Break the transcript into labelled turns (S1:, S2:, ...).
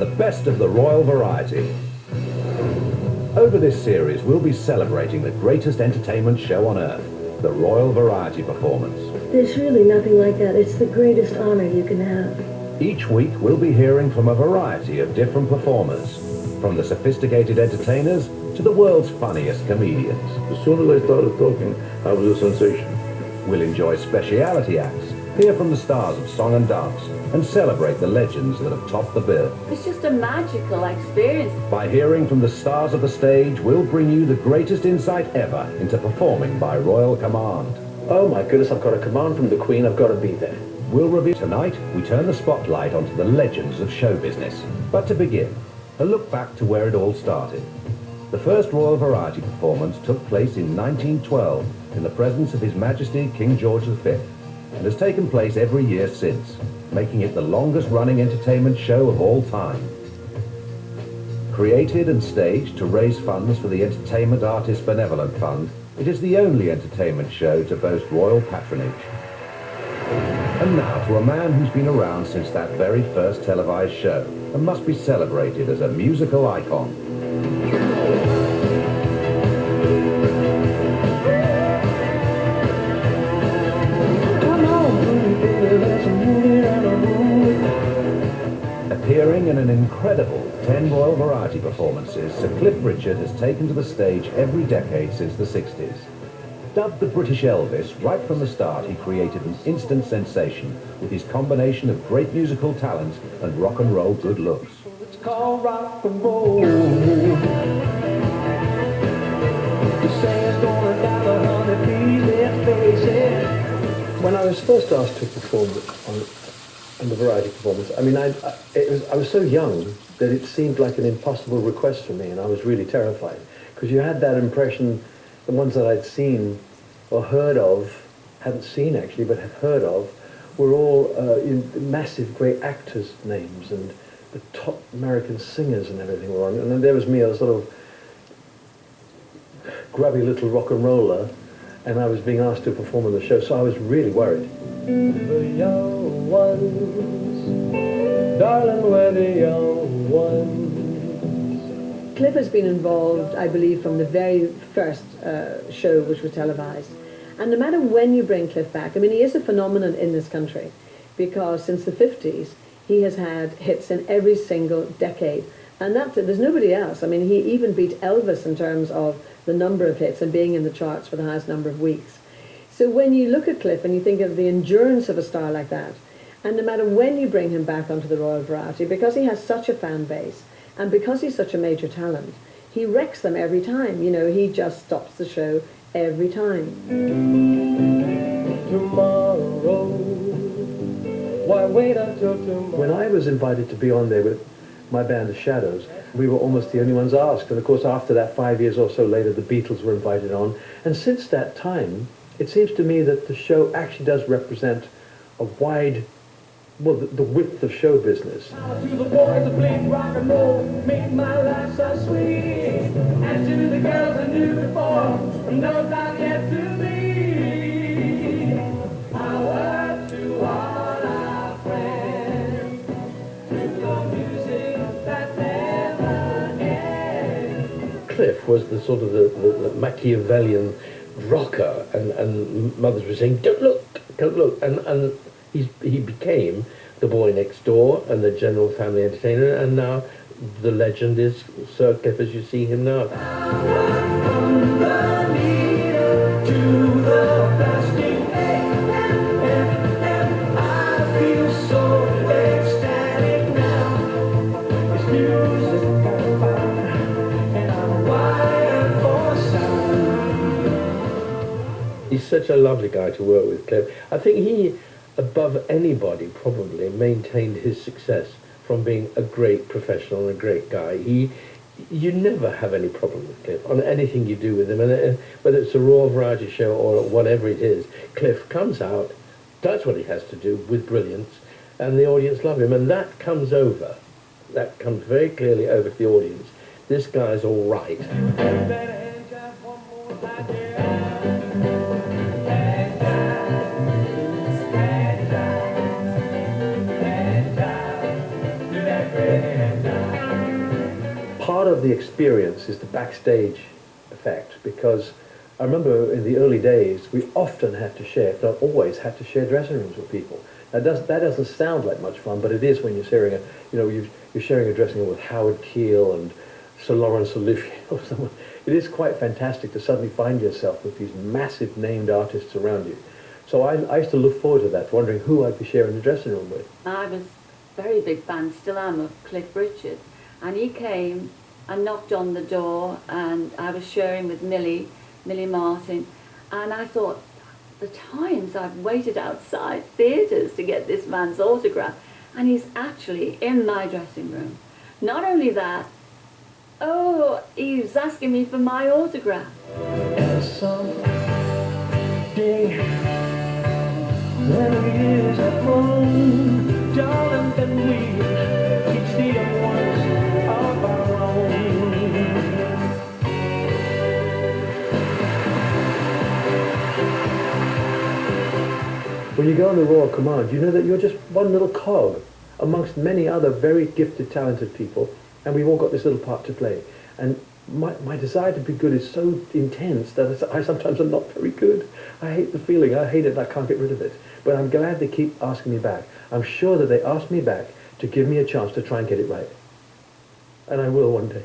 S1: the best of the royal variety. Over this series, we'll be celebrating the greatest entertainment show on earth, the Royal Variety Performance.
S2: There's really nothing like that. It's the greatest honor you can have.
S1: Each week, we'll be hearing from a variety of different performers, from the sophisticated entertainers to the world's funniest comedians.
S3: As soon as I started talking, I was a sensation.
S1: We'll enjoy speciality acts, hear from the stars of song and dance, and celebrate the legends that have topped the bill.
S4: It's just a magical experience.
S1: By hearing from the stars of the stage, we'll bring you the greatest insight ever into performing by royal command.
S5: Oh my goodness, I've got a command from the Queen, I've got to be there.
S1: We'll review tonight. We turn the spotlight onto the legends of show business. But to begin, a look back to where it all started. The first Royal Variety Performance took place in 1912 in the presence of His Majesty King George V, and has taken place every year since, making it the longest-running entertainment show of all time. Created and staged to raise funds for the Entertainment Artists Benevolent Fund, it is the only entertainment show to boast royal patronage. And now to a man who's been around since that very first televised show and must be celebrated as a musical icon. Appearing in an incredible 10 Royal Variety performances, Sir Cliff Richard has taken to the stage every decade since the 60s. Dubbed the British Elvis, right from the start he created an instant sensation with his combination of great musical talent and rock and roll good looks.
S6: It's called rock and roll. You say it's gonna die, honey, please let's face it.
S5: When I was first asked to perform on the variety performance, I mean, I was so young that it seemed like an impossible request for me, and I was really terrified, because you had that impression, the ones that I'd seen or heard of, hadn't seen actually, but had heard of, were all massive, great actors' names, and the top American singers and everything were on. And then there was me, a sort of grubby little rock and roller, and I was being asked to perform on the show, so I was really worried.
S6: The young ones, darling, we're the young ones.
S2: Cliff has been involved, I believe, from the very first show which was televised. And no matter when you bring Cliff back, I mean, he is a phenomenon in this country, because since the 50s, he has had hits in every single decade. And there's nobody else. I mean, he even beat Elvis in terms of the number of hits and being in the charts for the highest number of weeks. So when you look at Cliff and you think of the endurance of a star like that, and no matter when you bring him back onto the Royal Variety, because he has such a fan base, and because he's such a major talent, he wrecks them every time. You know, he just stops the show every time.
S6: Tomorrow, why wait until tomorrow?
S5: When I was invited to be on there with my band, The Shadows, we were almost the only ones asked. And of course, after that, 5 years or so later, the Beatles were invited on. And since that time, it seems to me that the show actually does represent a wide, well, the width of show business.
S6: To the boys that played rock and roll, made my life so sweet. And to the girls I knew before, no time yet to be. Power to all our friends, to the music that never ends.
S5: Cliff was the sort of the Machiavellian rocker, and mothers were saying, don't look, and he became the boy next door and the general family entertainer, and now the legend is Sir Cliff as you see him now.
S6: From the leader to the plastic and I feel so ecstatic now. It's music on fire, and I'm wired for sound.
S5: He's such a lovely guy to work with, Cliff. I think he, above anybody, probably maintained his success from being a great professional and a great guy. You never have any problem with Cliff on anything you do with him, and whether it's a Royal Variety show or whatever it is, Cliff comes out, does what he has to do with brilliance, and the audience love him, and that comes very clearly over to the audience. This guy's all right.
S6: And
S5: the experience is the backstage effect, because I remember in the early days we often had to share, if not always, had to share dressing rooms with people. That doesn't sound like much fun, but it is when you're sharing you're sharing a dressing room with Howard Keel and Sir Laurence Olivier or someone. It is quite fantastic to suddenly find yourself with these massive named artists around you. So I used to look forward to that, wondering who I'd be sharing the dressing room with.
S4: I was a very big fan, still am, of Cliff Richard. And he came and knocked on the door, and I was sharing with Millie Martin. And I thought, the times I've waited outside theatres to get this man's autograph, and he's actually in my dressing room. Not only that, oh, he's asking me for my autograph.
S6: And someday, when we years have grown, darling, then we each see them once of our own.
S5: When you go on the Royal Command, you know that you're just one little cog amongst many other very gifted, talented people, and we've all got this little part to play. And my desire to be good is so intense that I sometimes am not very good. I hate the feeling. I hate it. I can't get rid of it. But I'm glad they keep asking me back. I'm sure that they ask me back to give me a chance to try and get it right. And I will one day.